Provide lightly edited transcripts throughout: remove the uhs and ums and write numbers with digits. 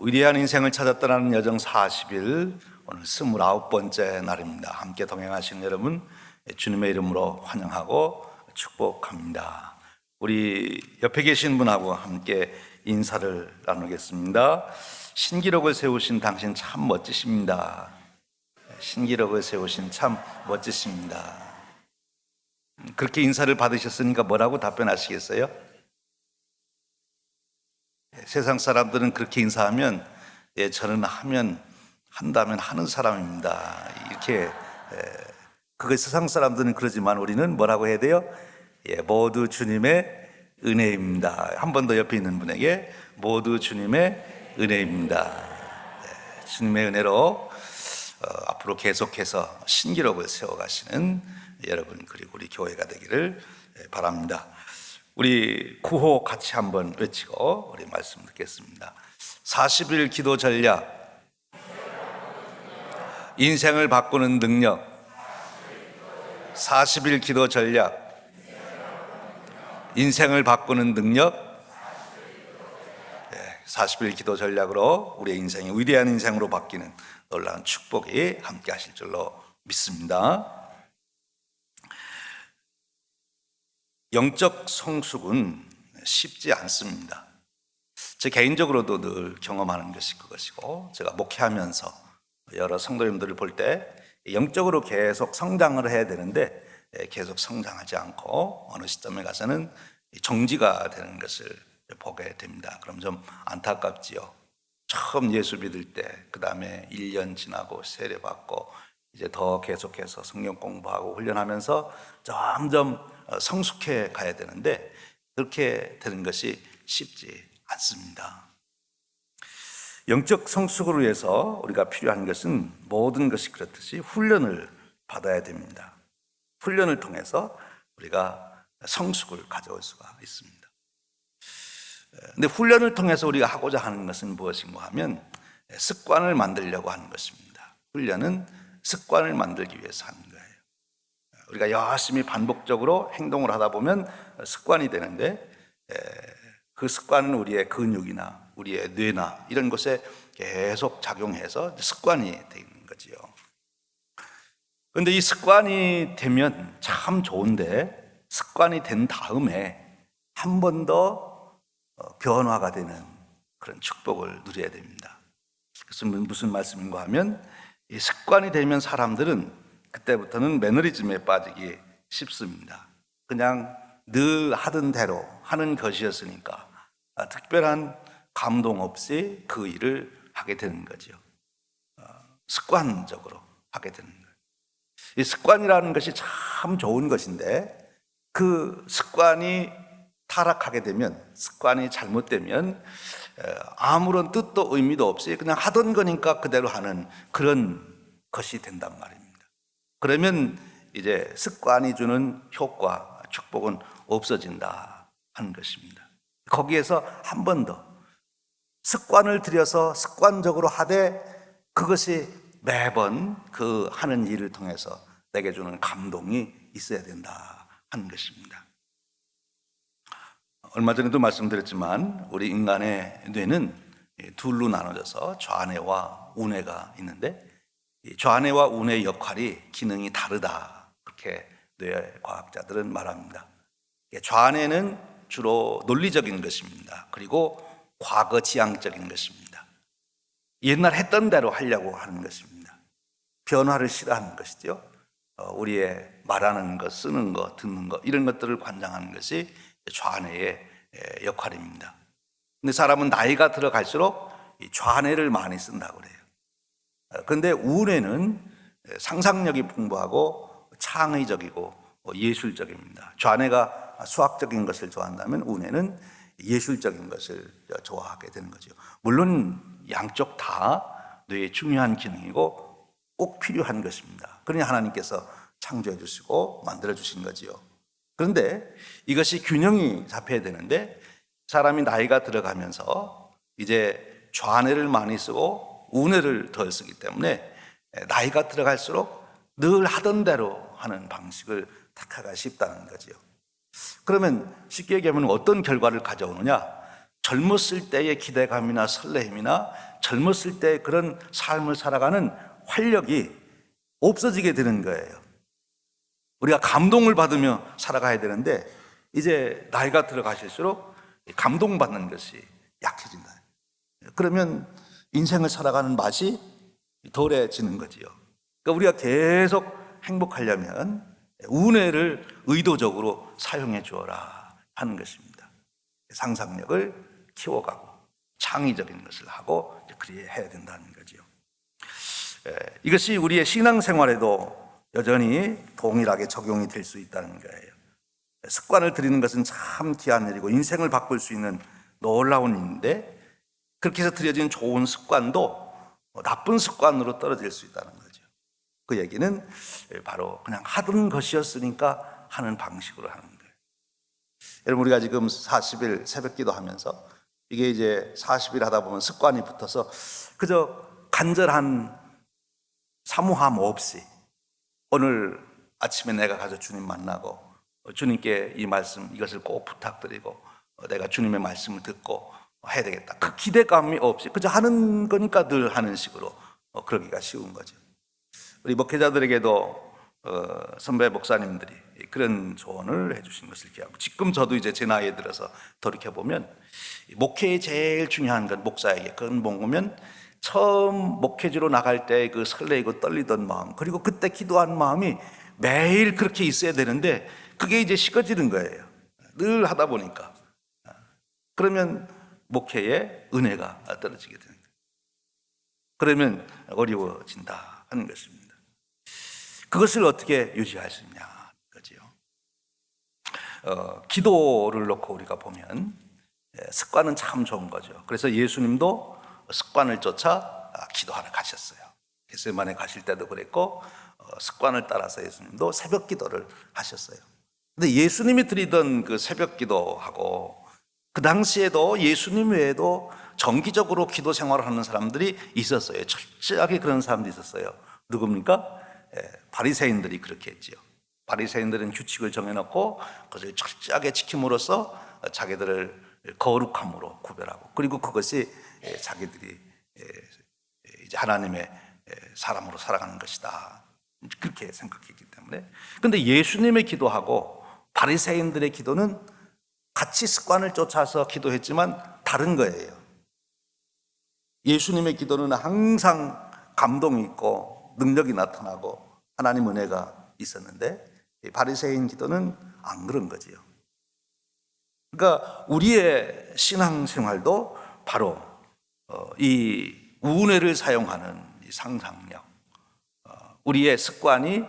위대한 인생을 찾아 떠나는 여정 40일, 오늘 29번째 날입니다. 함께 동행하시는 여러분 주님의 이름으로 환영하고 축복합니다. 우리 옆에 계신 분하고 함께 인사를 나누겠습니다. 신기록을 세우신 당신 참 멋지십니다. 신기록을 세우신 참 멋지십니다. 그렇게 인사를 받으셨으니까 뭐라고 답변하시겠어요? 세상 사람들은 그렇게 인사하면 저는 한다면 하는 사람입니다. 이렇게 그게 세상 사람들은 그러지만 우리는 뭐라고 해야 돼요? 모두 주님의 은혜입니다. 한 번 더 옆에 있는 분에게 모두 주님의 은혜입니다. 주님의 은혜로 앞으로 계속해서 신기록을 세워가시는 여러분 그리고 우리 교회가 되기를 바랍니다. 우리 구호 같이 한번 외치고 우리 말씀 듣겠습니다. 40일 기도 전략, 인생을 바꾸는 능력. 40일 기도 전략, 인생을 바꾸는 능력. 40일 기도 전략으로 우리의 인생이 위대한 인생으로 바뀌는 놀라운 축복이 함께 하실 줄로 믿습니다. 영적 성숙은 쉽지 않습니다. 제 개인적으로도 늘 경험하는 것이 그것이고, 제가 목회하면서 여러 성도님들을 볼 때 영적으로 계속 성장을 해야 되는데 계속 성장하지 않고 어느 시점에 가서는 정지가 되는 것을 보게 됩니다. 그럼 좀 안타깝지요. 처음 예수 믿을 때, 그 다음에 1년 지나고 세례받고 이제 더 계속해서 성경 공부하고 훈련하면서 점점 성숙해 가야 되는데 그렇게 되는 것이 쉽지 않습니다. 영적 성숙을 위해서 우리가 필요한 것은 모든 것이 그렇듯이 훈련을 받아야 됩니다. 훈련을 통해서 우리가 성숙을 가져올 수가 있습니다. 근데 훈련을 통해서 우리가 하고자 하는 것은 무엇인가 하면 습관을 만들려고 하는 것입니다. 훈련은 습관을 만들기 위해서 하는 거예요. 우리가 열심히 반복적으로 행동을 하다 보면 습관이 되는데 그 습관은 우리의 근육이나 우리의 뇌나 이런 곳에 계속 작용해서 습관이 되는 거지요. 그런데 이 습관이 되면 참 좋은데 습관이 된 다음에 한 번 더 변화가 되는 그런 축복을 누려야 됩니다. 그래서 무슨 말씀인가 하면 이 습관이 되면 사람들은 그때부터는 매너리즘에 빠지기 쉽습니다. 그냥 늘 하던 대로 하는 것이었으니까 특별한 감동 없이 그 일을 하게 되는 거죠. 습관적으로 하게 되는 거예요. 이 습관이라는 것이 참 좋은 것인데 그 습관이 타락하게 되면, 습관이 잘못되면 아무런 뜻도 의미도 없이 그냥 하던 거니까 그대로 하는 그런 것이 된단 말입니다. 그러면 이제 습관이 주는 효과, 축복은 없어진다 하는 것입니다. 거기에서 한 번 더 습관을 들여서 습관적으로 하되 그것이 매번 그 하는 일을 통해서 내게 주는 감동이 있어야 된다 하는 것입니다. 얼마 전에도 말씀드렸지만 우리 인간의 뇌는 둘로 나눠져서 좌뇌와 우뇌가 있는데 좌뇌와 우뇌의 역할이 기능이 다르다, 그렇게 뇌과학자들은 말합니다. 좌뇌는 주로 논리적인 것입니다. 그리고 과거 지향적인 것입니다. 옛날 했던 대로 하려고 하는 것입니다. 변화를 싫어하는 것이죠. 우리의 말하는 것, 쓰는 것, 듣는 것 이런 것들을 관장하는 것이 좌뇌의 역할입니다. 근데 사람은 나이가 들어갈수록 좌뇌를 많이 쓴다고 그래요. 그런데 우뇌는 상상력이 풍부하고 창의적이고 예술적입니다. 좌뇌가 수학적인 것을 좋아한다면 우뇌는 예술적인 것을 좋아하게 되는 거죠. 물론 양쪽 다 뇌의 중요한 기능이고 꼭 필요한 것입니다. 그러니 하나님께서 창조해 주시고 만들어 주신 거지요. 그런데 이것이 균형이 잡혀야 되는데 사람이 나이가 들어가면서 이제 좌뇌를 많이 쓰고 우뇌를 덜 쓰기 때문에 나이가 들어갈수록 늘 하던 대로 하는 방식을 택하기가 쉽다는 거지요. 그러면 쉽게 얘기하면 어떤 결과를 가져오느냐? 젊었을 때의 기대감이나 설레임이나 젊었을 때 그런 삶을 살아가는 활력이 없어지게 되는 거예요. 우리가 감동을 받으며 살아가야 되는데 이제 나이가 들어가실수록 감동받는 것이 약해진다. 그러면 인생을 살아가는 맛이 덜해지는 거지요. 그러니까 우리가 계속 행복하려면 운해를 의도적으로 사용해 주어라 하는 것입니다. 상상력을 키워가고 창의적인 것을 하고 그리해야 된다는 거지요. 이것이 우리의 신앙생활에도 여전히 동일하게 적용이 될 수 있다는 거예요. 습관을 들이는 것은 참 귀한 일이고 인생을 바꿀 수 있는 놀라운 일인데 그렇게 해서 들여진 좋은 습관도 나쁜 습관으로 떨어질 수 있다는 거죠. 그 얘기는 바로 그냥 하던 것이었으니까 하는 방식으로 하는 거예요. 여러분 우리가 지금 40일 새벽 기도하면서 이게 이제 40일 하다 보면 습관이 붙어서 그저 간절한 사모함 없이 오늘 아침에 내가 가서 주님 만나고 주님께 이 말씀 이것을 꼭 부탁드리고 내가 주님의 말씀을 듣고 해야 되겠다. 그 기대감이 없이 그저 하는 거니까 늘 하는 식으로 그러기가 쉬운 거죠. 우리 목회자들에게도 선배 목사님들이 그런 조언을 해주신 것을 기억하고 지금 저도 이제 제 나이에 들어서 돌이켜보면 목회의 제일 중요한 건 목사에게 그건 뭐냐면 처음 목회지로 나갈 때 그 설레이고 떨리던 마음 그리고 그때 기도한 마음이 매일 그렇게 있어야 되는데 그게 이제 식어지는 거예요. 늘 하다 보니까. 그러면 목회의 은혜가 떨어지게 되는 거예요. 그러면 어려워진다 하는 것입니다. 그것을 어떻게 유지할 수 있냐 거지요. 기도를 놓고 우리가 보면 습관은 참 좋은 거죠. 그래서 예수님도 습관을 쫓아 기도하러 가셨어요. 겟세마네 가실 때도 그랬고 습관을 따라서 예수님도 새벽 기도를 하셨어요. 근데 예수님이 드리던 그 새벽 기도하고 그 당시에도 예수님 외에도 정기적으로 기도 생활을 하는 사람들이 있었어요. 철저하게 그런 사람들이 있었어요. 누굽니까? 바리새인들이 그렇게 했지요. 바리새인들은 규칙을 정해놓고 그것을 철저하게 지킴으로써 자기들을 거룩함으로 구별하고 그리고 그것이 자기들이 이제 하나님의 사람으로 살아가는 것이다. 그렇게 생각했기 때문에. 근데 예수님의 기도하고 바리새인들의 기도는 같이 습관을 쫓아서 기도했지만 다른 거예요. 예수님의 기도는 항상 감동이 있고 능력이 나타나고 하나님 은혜가 있었는데 바리새인 기도는 안 그런 거지요. 그러니까 우리의 신앙생활도 바로 이 우뇌를 사용하는 이 상상력, 우리의 습관이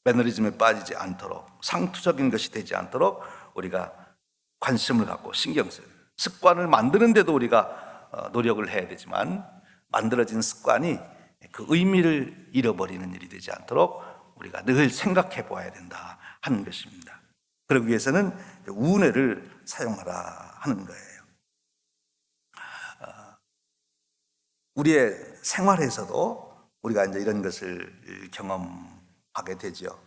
매너리즘에 빠지지 않도록 상투적인 것이 되지 않도록 우리가 관심을 갖고 신경 써요. 습관을 만드는데도 우리가 노력을 해야 되지만 만들어진 습관이 그 의미를 잃어버리는 일이 되지 않도록 우리가 늘 생각해 보아야 된다 하는 것입니다. 그러기 위해서는 우뇌를 사용하라 하는 거예요. 우리의 생활에서도 우리가 이제 이런 것을 경험하게 되죠.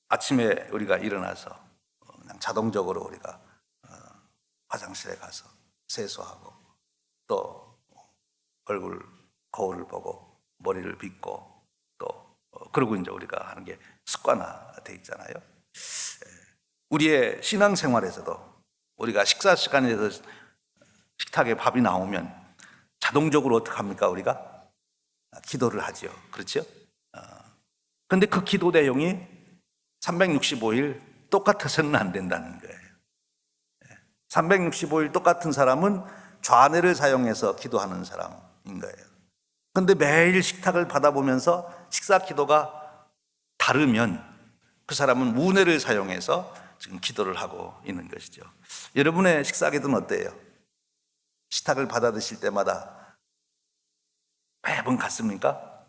아침에 우리가 일어나서 그냥 자동적으로 우리가 화장실에 가서 세수하고 또 얼굴 거울을 보고 머리를 빗고 또 그러고 이제 우리가 하는 게 습관화돼 있잖아요. 우리의 신앙생활에서도 우리가 식사 시간에서 식탁에 밥이 나오면 자동적으로 어떻게 합니까? 우리가 기도를 하죠. 그렇죠? 근데 그 기도 내용이 365일 똑같아서는 안 된다는 거예요. 365일 똑같은 사람은 좌뇌를 사용해서 기도하는 사람인 거예요. 근데 매일 식탁을 받아보면서 식사 기도가 다르면 그 사람은 우뇌를 사용해서 지금 기도를 하고 있는 것이죠. 여러분의 식사 기도는 어때요? 식탁을 받아 드실 때마다 매번 같습니까?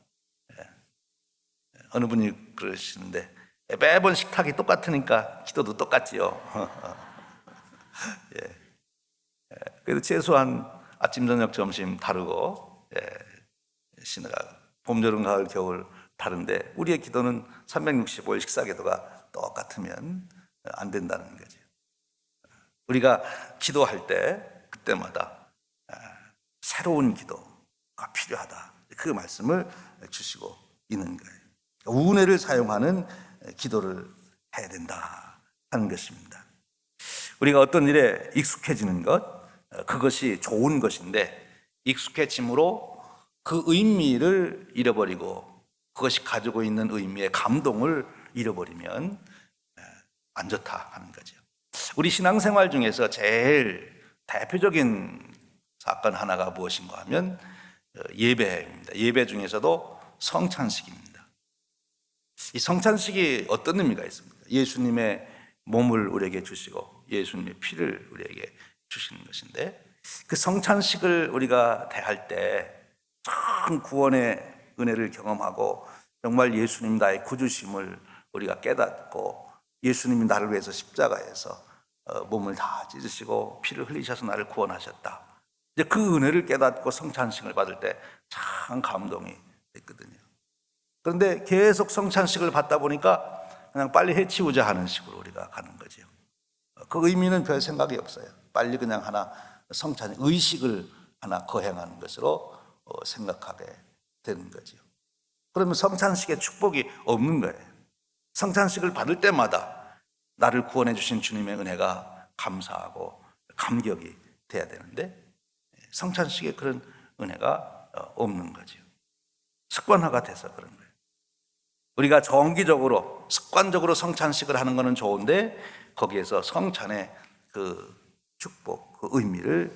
어느 분이 그러시는데 매번 식탁이 똑같으니까 기도도 똑같지요. 그래도 최소한 아침, 저녁, 점심 다르고 신화가 봄, 여름, 가을, 겨울 다른데 우리의 기도는 365일 식사 기도가 똑같으면 안 된다는 거죠. 우리가 기도할 때 그때마다 새로운 기도가 필요하다. 그 말씀을 주시고 있는 거예요. 우은혜를 사용하는 기도를 해야 된다 하는 것입니다. 우리가 어떤 일에 익숙해지는 것, 그것이 좋은 것인데 익숙해짐으로 그 의미를 잃어버리고 그것이 가지고 있는 의미의 감동을 잃어버리면 안 좋다 하는 거죠. 우리 신앙생활 중에서 제일 대표적인 사건 하나가 무엇인가 하면 예배입니다. 예배 중에서도 성찬식입니다. 이 성찬식이 어떤 의미가 있습니까? 예수님의 몸을 우리에게 주시고 예수님의 피를 우리에게 주시는 것인데, 그 성찬식을 우리가 대할 때 참 구원의 은혜를 경험하고 정말 예수님 나의 구주심을 우리가 깨닫고 예수님이 나를 위해서 십자가에서 몸을 다 찢으시고 피를 흘리셔서 나를 구원하셨다. 이제 그 은혜를 깨닫고 성찬식을 받을 때 참 감동이 됐거든요. 그런데 계속 성찬식을 받다 보니까 그냥 빨리 해치우자 하는 식으로 우리가 가는 거죠. 그 의미는 별 생각이 없어요. 빨리 그냥 하나 성찬 의식을 하나 거행하는 것으로 생각하게 되는 거죠. 그러면 성찬식의 축복이 없는 거예요. 성찬식을 받을 때마다 나를 구원해 주신 주님의 은혜가 감사하고 감격이 돼야 되는데 성찬식에 그런 은혜가 없는 거죠. 습관화가 돼서 그런 거예요. 우리가 정기적으로 습관적으로 성찬식을 하는 것은 좋은데 거기에서 성찬의 그 축복, 그 의미를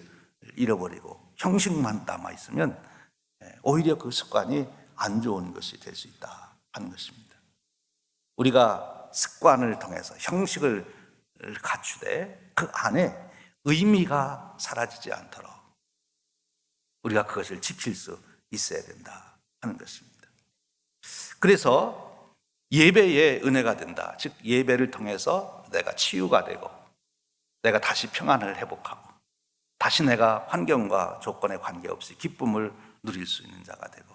잃어버리고 형식만 남아 있으면 오히려 그 습관이 안 좋은 것이 될 수 있다 하는 것입니다. 우리가 습관을 통해서 형식을 갖추되 그 안에 의미가 사라지지 않도록 우리가 그것을 지킬 수 있어야 된다 하는 것입니다. 그래서 예배의 은혜가 된다. 즉 예배를 통해서 내가 치유가 되고 내가 다시 평안을 회복하고 다시 내가 환경과 조건에 관계없이 기쁨을 누릴 수 있는 자가 되고,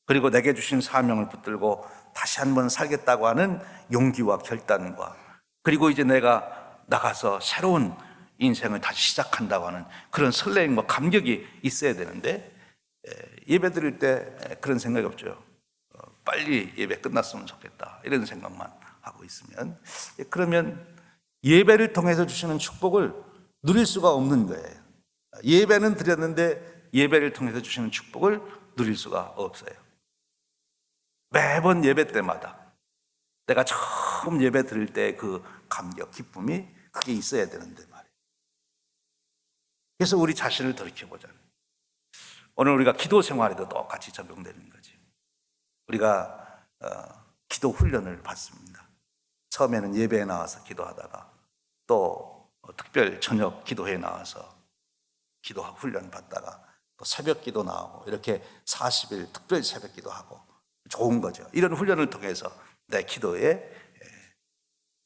그리고 내게 주신 사명을 붙들고 다시 한번 살겠다고 하는 용기와 결단과, 그리고 이제 내가 나가서 새로운 인생을 다시 시작한다고 하는 그런 설레임과 감격이 있어야 되는데 예배 드릴 때 그런 생각이 없죠. 빨리 예배 끝났으면 좋겠다 이런 생각만 하고 있으면, 그러면 예배를 통해서 주시는 축복을 누릴 수가 없는 거예요. 예배는 드렸는데 예배를 통해서 주시는 축복을 누릴 수가 없어요. 매번 예배 때마다 내가 처음 예배 드릴 때 그 감격, 기쁨이 그게 있어야 되는데 말이에요. 그래서 우리 자신을 돌이켜보자면 오늘 우리가 기도 생활에도 똑같이 적용되는 거죠. 우리가 기도 훈련을 받습니다. 처음에는 예배에 나와서 기도하다가 또 특별 저녁 기도회에 나와서 기도 훈련 받다가 또 새벽 기도 나오고 이렇게 40일 특별 새벽 기도하고 좋은 거죠. 이런 훈련을 통해서 내 기도의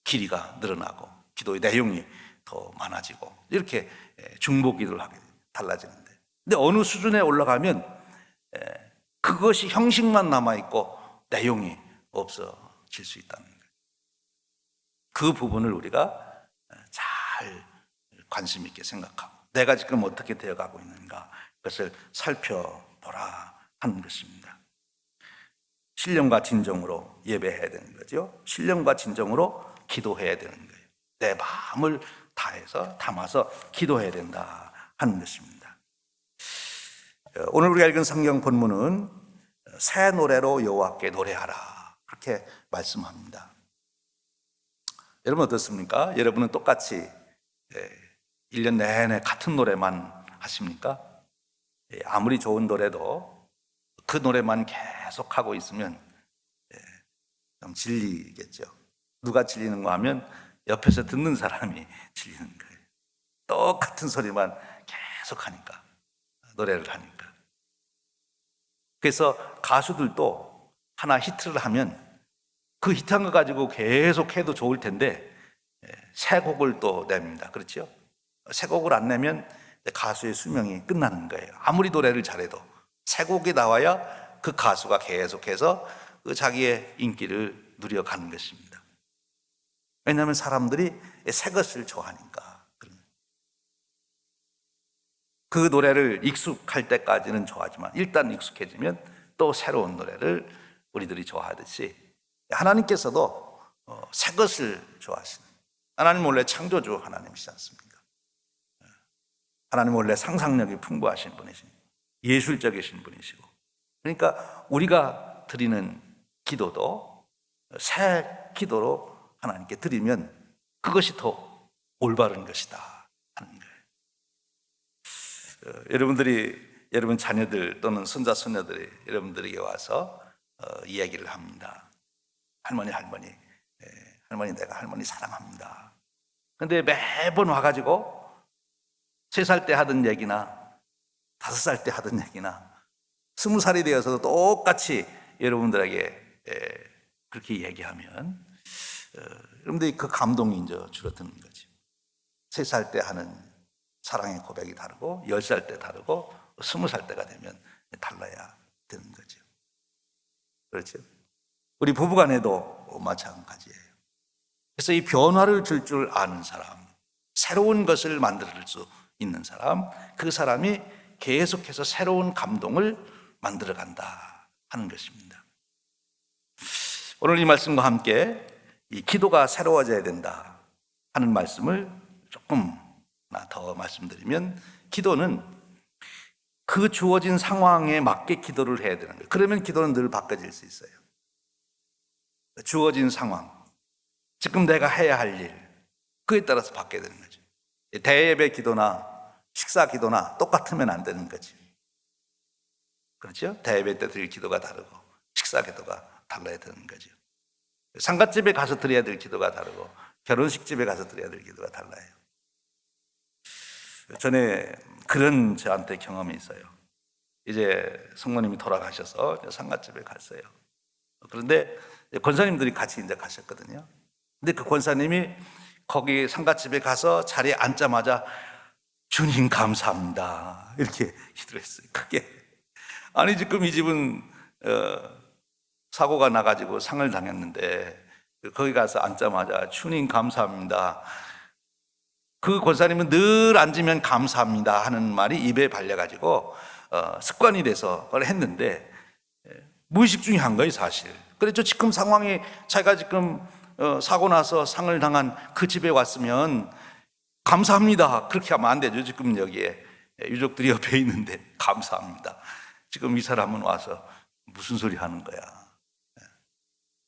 길이가 늘어나고 기도의 내용이 더 많아지고 이렇게 중보 기도를 하게 달라지는데, 근데 어느 수준에 올라가면 그것이 형식만 남아있고 내용이 없어질 수 있다는 거예요. 그 부분을 우리가 잘 관심 있게 생각하고 내가 지금 어떻게 되어가고 있는가 그것을 살펴보라 하는 것입니다. 신령과 진정으로 예배해야 되는 거죠. 신령과 진정으로 기도해야 되는 거예요. 내 마음을 다해서 담아서 기도해야 된다 하는 것입니다. 오늘 우리가 읽은 성경 본문은 새 노래로 여호와께 노래하라 그렇게 말씀합니다. 여러분 어떻습니까? 여러분은 똑같이 1년 내내 같은 노래만 하십니까? 아무리 좋은 노래도 그 노래만 계속 하고 있으면 좀 질리겠죠. 누가 질리는가 하면 옆에서 듣는 사람이 질리는 거예요. 똑같은 소리만 계속 하니까, 노래를 하니까. 그래서 가수들도 하나 히트를 하면 그 히트한 거 가지고 계속 해도 좋을 텐데 새 곡을 또 냅니다. 그렇죠? 새 곡을 안 내면 가수의 수명이 끝나는 거예요. 아무리 노래를 잘해도 새 곡이 나와야 그 가수가 계속해서 그 자기의 인기를 누려가는 것입니다. 왜냐하면 사람들이 새 것을 좋아하니까. 그 노래를 익숙할 때까지는 좋아하지만 일단 익숙해지면 또 새로운 노래를 우리들이 좋아하듯이 하나님께서도 새 것을 좋아하시는, 하나님 원래 창조주 하나님이시지 않습니까? 하나님 원래 상상력이 풍부하신 분이시고 예술적이신 분이시고, 그러니까 우리가 드리는 기도도 새 기도로 하나님께 드리면 그것이 더 올바른 것이다 하는 거예요. 여러분 자녀들 또는 손자 손녀들이 여러분들에게 와서 이야기를 합니다. 할머니 내가 할머니 사랑합니다. 근데 매번 와가지고 3살 때 하던 얘기나 5살 때 하던 얘기나 20살이 되어서도 똑같이 여러분들에게 그렇게 얘기하면 여러분들이 그 감동이 이제 줄어드는 거죠. 3살 때 하는 사랑의 고백이 다르고 10살 때 다르고 20살 때가 되면 달라야 되는 거죠. 그렇죠? 우리 부부간에도 마찬가지예요. 그래서 이 변화를 줄 아는 사람, 새로운 것을 만들 수 있는 사람, 그 사람이 계속해서 새로운 감동을 만들어 간다 하는 것입니다. 오늘 이 말씀과 함께 이 기도가 새로워져야 된다 하는 말씀을 조금 더 말씀드리면, 기도는 그 주어진 상황에 맞게 기도를 해야 되는 거예요. 그러면 기도는 늘 바꿔질 수 있어요. 주어진 상황, 지금 내가 해야 할 일, 그에 따라서 바뀌어야 되는 거죠. 대예배 기도나 식사 기도나 똑같으면 안 되는 거지. 그렇죠? 대예배 때 드릴 기도가 다르고 식사 기도가 달라야 되는 거죠. 상갓집에 가서 드려야 될 기도가 다르고 결혼식 집에 가서 드려야 될 기도가 달라요. 전에 그런 저한테 경험이 있어요. 이제 성모님이 돌아가셔서 상갓집에 갔어요. 그런데 권사님들이 같이 이제 가셨거든요. 근데 그 권사님이 거기 상갓집에 가서 자리에 앉자마자 주님 감사합니다 이렇게 기도를 했어요. 크게. 아니 지금 이 집은 사고가 나가지고 상을 당했는데 거기 가서 앉자마자 주님 감사합니다. 그 권사님은 늘 앉으면 감사합니다 하는 말이 입에 발려가지고 습관이 돼서 그걸 했는데 무의식 중에 한 거예요 사실. 그래서 지금 상황이 자기가 지금 사고 나서 상을 당한 그 집에 왔으면 감사합니다 그렇게 하면 안 되죠. 지금 여기에 유족들이 옆에 있는데 감사합니다. 지금 이 사람은 와서 무슨 소리 하는 거야.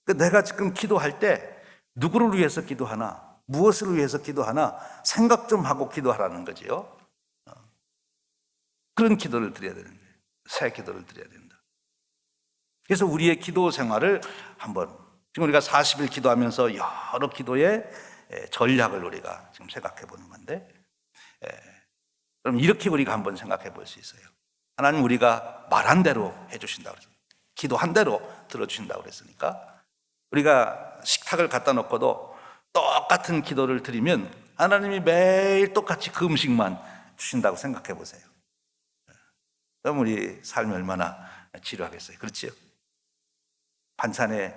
내가 지금 기도할 때 누구를 위해서 기도하나, 무엇을 위해서 기도하나 생각 좀 하고 기도하라는 거지요. 그런 기도를 드려야 되는 거예요. 새 기도를 드려야 된다. 그래서 우리의 기도 생활을 한번, 지금 우리가 40일 기도하면서 여러 기도의 전략을 우리가 지금 생각해 보는 건데, 그럼 이렇게 우리가 한번 생각해 볼 수 있어요. 하나님 우리가 말한 대로 해주신다고 그랬어요. 기도한 대로 들어주신다고 그랬으니까 우리가 식탁을 갖다 놓고도 똑같은 기도를 드리면 하나님이 매일 똑같이 그 음식만 주신다고 생각해 보세요. 그럼 우리 삶이 얼마나 지루하겠어요. 그렇지요? 반찬의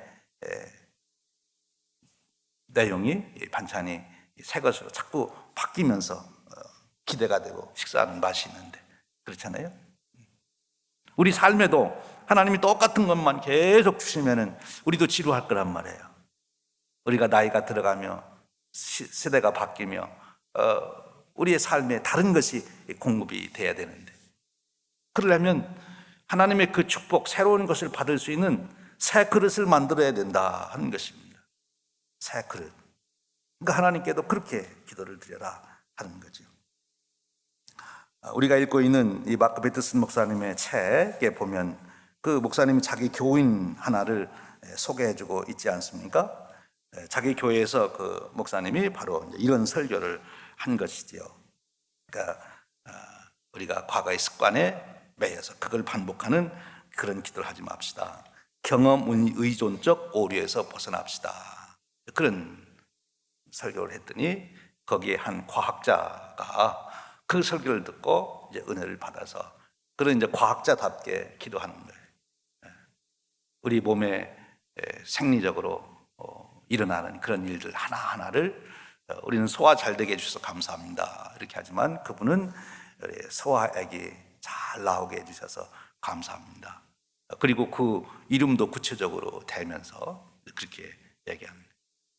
내용이, 반찬이 새 것으로 자꾸 바뀌면서 기대가 되고 식사하는 맛이 있는데, 그렇잖아요? 우리 삶에도 하나님이 똑같은 것만 계속 주시면은 우리도 지루할 거란 말이에요. 우리가 나이가 들어가며 세대가 바뀌며 우리의 삶에 다른 것이 공급이 돼야 되는데, 그러려면 하나님의 그 축복, 새로운 것을 받을 수 있는 새 그릇을 만들어야 된다 하는 것입니다. 새 그릇. 그러니까 하나님께도 그렇게 기도를 드려라 하는 거죠. 우리가 읽고 있는 이 마크 베트슨 목사님의 책에 보면 그 목사님이 자기 교인 하나를 소개해주고 있지 않습니까? 자기 교회에서 그 목사님이 바로 이런 설교를 한 것이지요. 그러니까 우리가 과거의 습관에 매여서 그걸 반복하는 그런 기도를 하지 맙시다. 경험 의존적 오류에서 벗어납시다. 그런 설교를 했더니 거기에 한 과학자가 그 설교를 듣고 이제 은혜를 받아서 그런 이제 과학자답게 기도하는 거예요. 우리 몸에 생리적으로 일어나는 그런 일들 하나하나를 우리는 소화 잘 되게 해주셔서 감사합니다 이렇게 하지만 그분은 소화액이 잘 나오게 해주셔서 감사합니다. 그리고 그 이름도 구체적으로 대면서 그렇게 얘기합니다.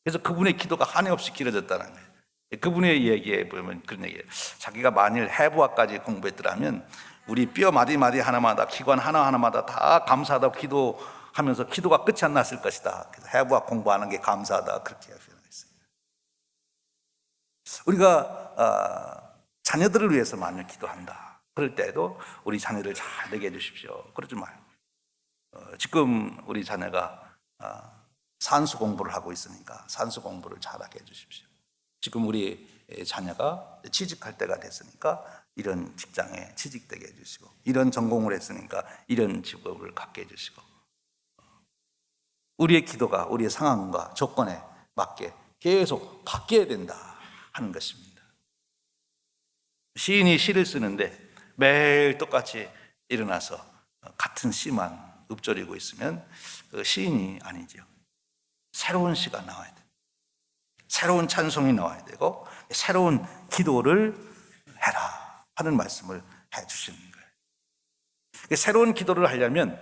그래서 그분의 기도가 한없이 길어졌다는 거예요. 그분의 얘기에 보면 그런 얘기예요. 자기가 만일 해부학까지 공부했더라면 우리 뼈 마디마디 하나마다 기관 하나하나마다 다 감사하다고 기도하면서 기도가 끝이 안 났을 것이다. 그래서 해부학 공부하는 게 감사하다 그렇게 표현했어요. 우리가 자녀들을 위해서 만약 기도한다 그럴 때도 우리 자녀를 잘 되게 해주십시오 그러지 말고 지금 우리 자녀가 산수 공부를 하고 있으니까 산수 공부를 잘하게 해주십시오. 지금 우리 자녀가 취직할 때가 됐으니까 이런 직장에 취직되게 해주시고 이런 전공을 했으니까 이런 직업을 갖게 해주시고 우리의 기도가 우리의 상황과 조건에 맞게 계속 바뀌어야 된다 하는 것입니다. 시인이 시를 쓰는데 매일 똑같이 일어나서 같은 시만 읊조리고 있으면 그 시인이 아니죠. 새로운 시가 나와야 돼요. 새로운 찬송이 나와야 되고 새로운 기도를 해라 하는 말씀을 해 주시는 거예요. 새로운 기도를 하려면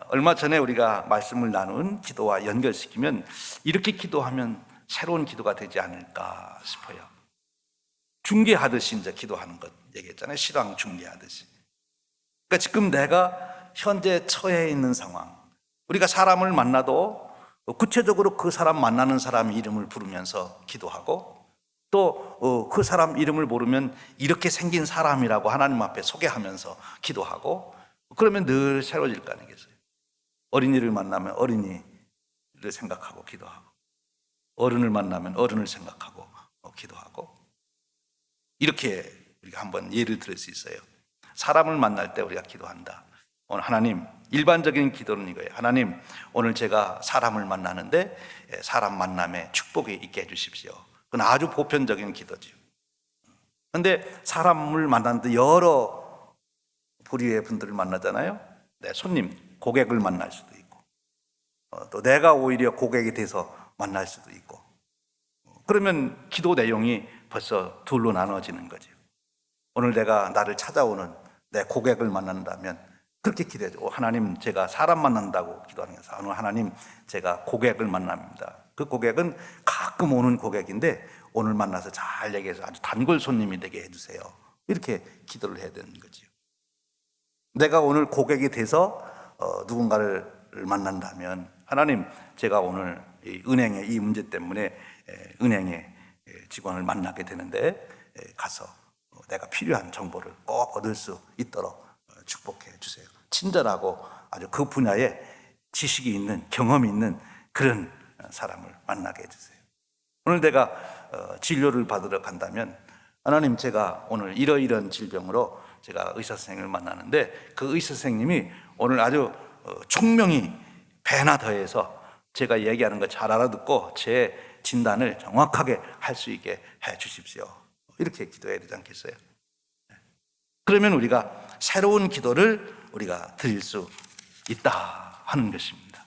얼마 전에 우리가 말씀을 나눈 기도와 연결시키면 이렇게 기도하면 새로운 기도가 되지 않을까 싶어요. 중개하듯이 이제 기도하는 것 얘기했잖아요. 실황 중개하듯이. 그러니까 지금 내가 현재 처해 있는 상황, 우리가 사람을 만나도 구체적으로 그 사람 만나는 사람 이름을 부르면서 기도하고 또 그 사람 이름을 모르면 이렇게 생긴 사람이라고 하나님 앞에 소개하면서 기도하고 그러면 늘 새로워질 거 아니겠어요? 어린이를 만나면 어린이를 생각하고 기도하고 어른을 만나면 어른을 생각하고 기도하고 이렇게 우리가 한번 예를 들을 수 있어요. 사람을 만날 때 우리가 기도한다. 오늘 하나님, 일반적인 기도는 이거예요. 하나님, 오늘 제가 사람을 만나는데 사람 만남에 축복이 있게 해주십시오. 그건 아주 보편적인 기도죠. 그런데 사람을 만나는데 여러 부류의 분들을 만나잖아요. 네, 손님, 고객을 만날 수도 있고 또 내가 오히려 고객이 돼서 만날 수도 있고 그러면 기도 내용이 벌써 둘로 나눠지는 거죠. 오늘 내가 나를 찾아오는 내 고객을 만난다면 그렇게 기도해줘. 하나님, 제가 사람 만난다고 기도하는 거예요. 오늘 하나님, 제가 고객을 만납니다. 그 고객은 가끔 오는 고객인데 오늘 만나서 잘 얘기해서 아주 단골 손님이 되게 해주세요. 이렇게 기도를 해야 되는 거죠. 내가 오늘 고객이 돼서 누군가를 만난다면 하나님, 제가 오늘 은행의 이 문제 때문에 은행의 직원을 만나게 되는데 가서 내가 필요한 정보를 꼭 얻을 수 있도록 축복해 주세요. 친절하고 아주 그 분야에 지식이 있는 경험이 있는 그런 사람을 만나게 해주세요. 오늘 내가 진료를 받으러 간다면 하나님, 제가 오늘 이러이러한 질병으로 제가 의사 선생님을 만나는데 그 의사 선생님이 오늘 아주 총명이 배나 더해서 제가 얘기하는 거 잘 알아듣고 제 진단을 정확하게 할 수 있게 해 주십시오. 이렇게 기도해야 되지 않겠어요? 그러면 우리가 새로운 기도를 우리가 드릴 수 있다 하는 것입니다.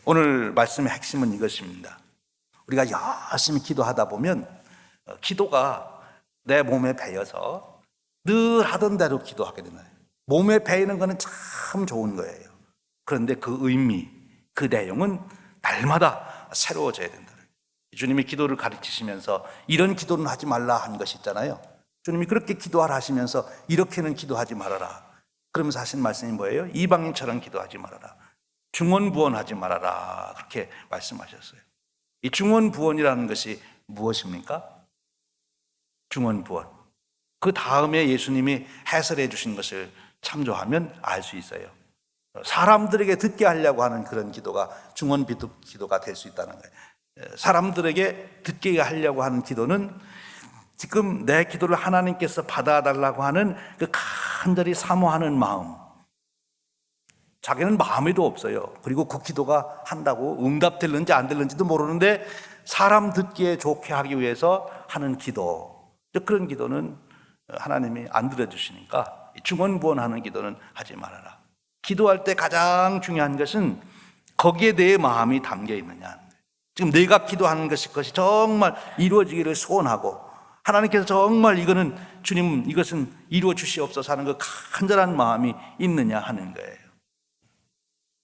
오늘 말씀의 핵심은 이것입니다. 우리가 열심히 기도하다 보면 기도가 내 몸에 배여서 늘 하던 대로 기도하게 되나요? 몸에 배이는 거는 참 좋은 거예요. 그런데 그 의미, 그 내용은 날마다 새로워져야 된다. 주님이 기도를 가르치시면서 이런 기도는 하지 말라 한 것이 있잖아요. 주님이 그렇게 기도하라 하시면서 이렇게는 기도하지 말아라. 그러면서 하신 말씀이 뭐예요? 이방인처럼 기도하지 말아라. 중언부언하지 말아라. 그렇게 말씀하셨어요. 이 중언부언이라는 것이 무엇입니까? 중언부언. 그 다음에 예수님이 해설해 주신 것을 참조하면 알 수 있어요. 사람들에게 듣게 하려고 하는 그런 기도가 중언비두 기도가 될 수 있다는 거예요. 사람들에게 듣게 하려고 하는 기도는 지금 내 기도를 하나님께서 받아달라고 하는 그 간절히 사모하는 마음, 자기는 마음에도 없어요. 그리고 그 기도가 한다고 응답될는지 안 될는지도 모르는데 사람 듣기에 좋게 하기 위해서 하는 기도, 그런 기도는 하나님이 안 들어주시니까 중언부언하는 기도는 하지 말아라. 기도할 때 가장 중요한 것은 거기에 내 마음이 담겨 있느냐. 지금 내가 기도하는 것이 정말 이루어지기를 소원하고 하나님께서 정말 이거는 주님 이것은 이루어 주시옵소서 하는 그 간절한 마음이 있느냐 하는 거예요.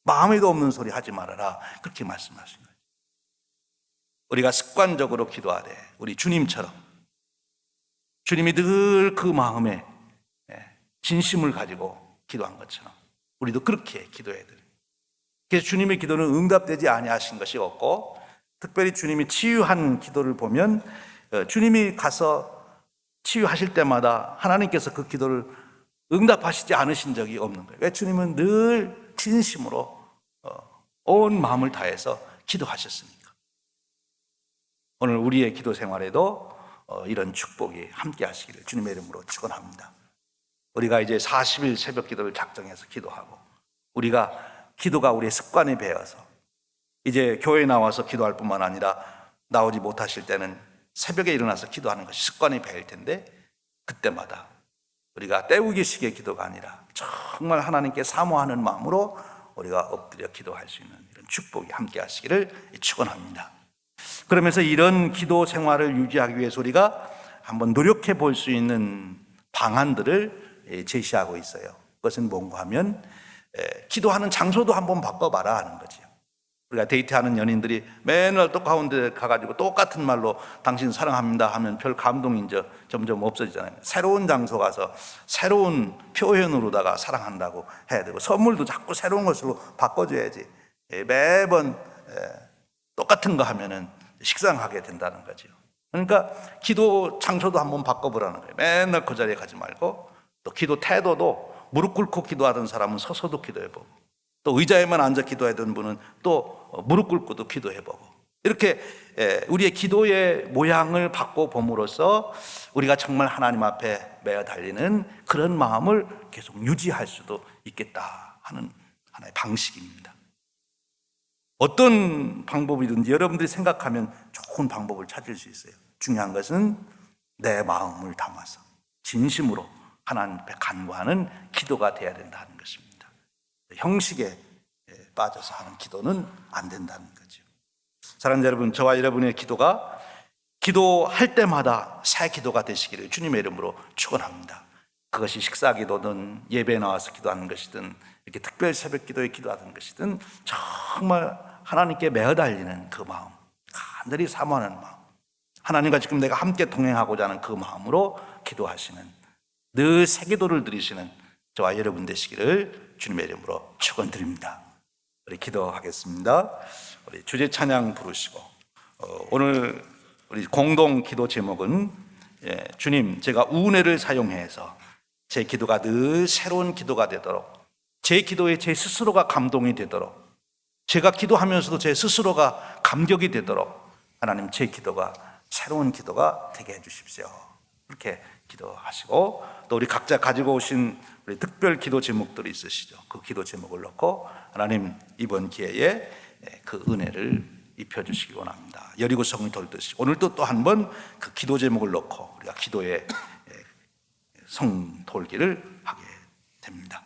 마음에도 없는 소리 하지 말아라, 그렇게 말씀하신 거예요. 우리가 습관적으로 기도하되 우리 주님처럼 주님이 늘 그 마음에 진심을 가지고 기도한 것처럼 우리도 그렇게 기도해야 돼요. 그래서 주님의 기도는 응답되지 아니하신 것이 없고, 특별히 주님이 치유한 기도를 보면 주님이 가서 치유하실 때마다 하나님께서 그 기도를 응답하시지 않으신 적이 없는 거예요. 왜? 주님은 늘 진심으로 온 마음을 다해서 기도하셨으니까. 오늘 우리의 기도 생활에도 이런 축복이 함께 하시기를 주님의 이름으로 축원합니다. 우리가 이제 40일 새벽 기도를 작정해서 기도하고, 우리가 기도가 우리의 습관이 배어서 이제 교회에 나와서 기도할 뿐만 아니라 나오지 못하실 때는 새벽에 일어나서 기도하는 것이 습관이 배일 텐데, 그때마다 우리가 때우기식의 기도가 아니라 정말 하나님께 사모하는 마음으로 우리가 엎드려 기도할 수 있는 이런 축복이 함께 하시기를 축원합니다. 그러면서 이런 기도 생활을 유지하기 위해서 우리가 한번 노력해 볼 수 있는 방안들을 제시하고 있어요. 그것은 뭔가 하면 기도하는 장소도 한번 바꿔봐라 하는 거죠. 우리가 데이트하는 연인들이 맨날 또 가운데 가가지고 똑같은 말로 당신 사랑합니다 하면 별 감동이 이제 점점 없어지잖아요. 새로운 장소 가서 새로운 표현으로다가 사랑한다고 해야 되고, 선물도 자꾸 새로운 것으로 바꿔줘야지. 매번 똑같은 거 하면은 식상하게 된다는 거죠. 그러니까 기도 장소도 한번 바꿔보라는 거예요. 맨날 그 자리에 가지 말고, 또 기도 태도도 무릎 꿇고 기도하던 사람은 서서도 기도해보고, 또 의자에만 앉아 기도하던 분은 또 무릎 꿇고도 기도해보고, 이렇게 우리의 기도의 모양을 바꿔봄으로써 우리가 정말 하나님 앞에 매어 달리는 그런 마음을 계속 유지할 수도 있겠다 하는 하나의 방식입니다. 어떤 방법이든지 여러분들이 생각하면 좋은 방법을 찾을 수 있어요. 중요한 것은 내 마음을 담아서 진심으로 하나님 앞에 간구하는 기도가 되어야 된다는 것입니다. 형식에 빠져서 하는 기도는 안 된다는 거죠. 사랑하는 여러분, 저와 여러분의 기도가 기도할 때마다 새 기도가 되시기를 주님의 이름으로 축원합니다. 그것이 식사 기도든 예배에 나와서 기도하는 것이든 이렇게 특별 새벽 기도에 기도하는 것이든 정말 하나님께 매어 달리는 그 마음, 간절히 사모하는 마음, 하나님과 지금 내가 함께 동행하고자 하는 그 마음으로 기도하시는, 늘 새 기도를 드리시는 저와 여러분 되시기를 주님의 이름으로 축원드립니다. 우리 기도하겠습니다. 우리 주제 찬양 부르시고, 오늘 우리 공동 기도 제목은 주님, 제가 우은혜를 사용해서 제 기도가 늘 새로운 기도가 되도록, 제 기도에 제 스스로가 감동이 되도록, 제가 기도하면서도 제 스스로가 감격이 되도록 하나님 제 기도가 새로운 기도가 되게 해주십시오. 그렇게 기도하시고, 또 우리 각자 가지고 오신 우리 특별 기도 제목들이 있으시죠. 그 기도 제목을 넣고 하나님 이번 기회에 그 은혜를 입혀주시기 원합니다. 여리고 성을 돌듯이 오늘도 또 한 번 그 기도 제목을 넣고 우리가 기도의 성 돌기를 하게 됩니다.